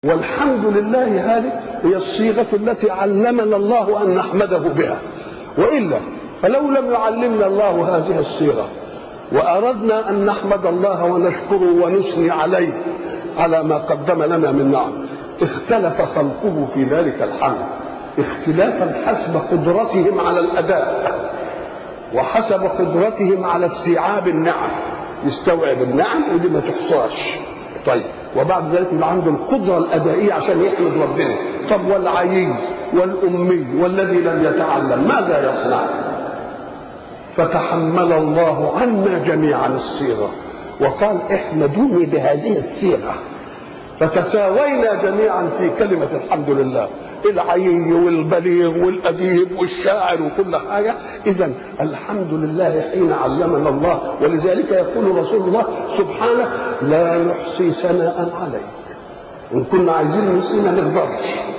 والحمد لله هذه هي الصيغة التي علمنا الله أن نحمده بها، وإلا فلو لم يعلمنا الله هذه الصيغة وأردنا أن نحمد الله ونشكره ونثني عليه على ما قدم لنا من نعم، اختلف خلقه في ذلك الحمد اختلافا حسب قدرتهم على الأداء وحسب قدرتهم على استيعاب النعم، يستوعب النعم ودي ما تحصاش. طيب وبعد ذلك يبقى عنده القدرة الأدائية عشان يحمد ربنا. طب والعيي والأمي والذي لم يتعلم ماذا يصنع؟ فتحمل الله عنا جميعا الصيغة وقال احمدوني بهذه الصيغة، فتساوينا جميعا في كلمة الحمد لله، العيي والبليغ والأديب والشاعر وكل حاجة. إذن الحمد لله حين علمنا الله، ولذلك يقول رسول الله سبحانه لا نحصي ثناء عليك، إن كنا عايزين نسينا نقدرش.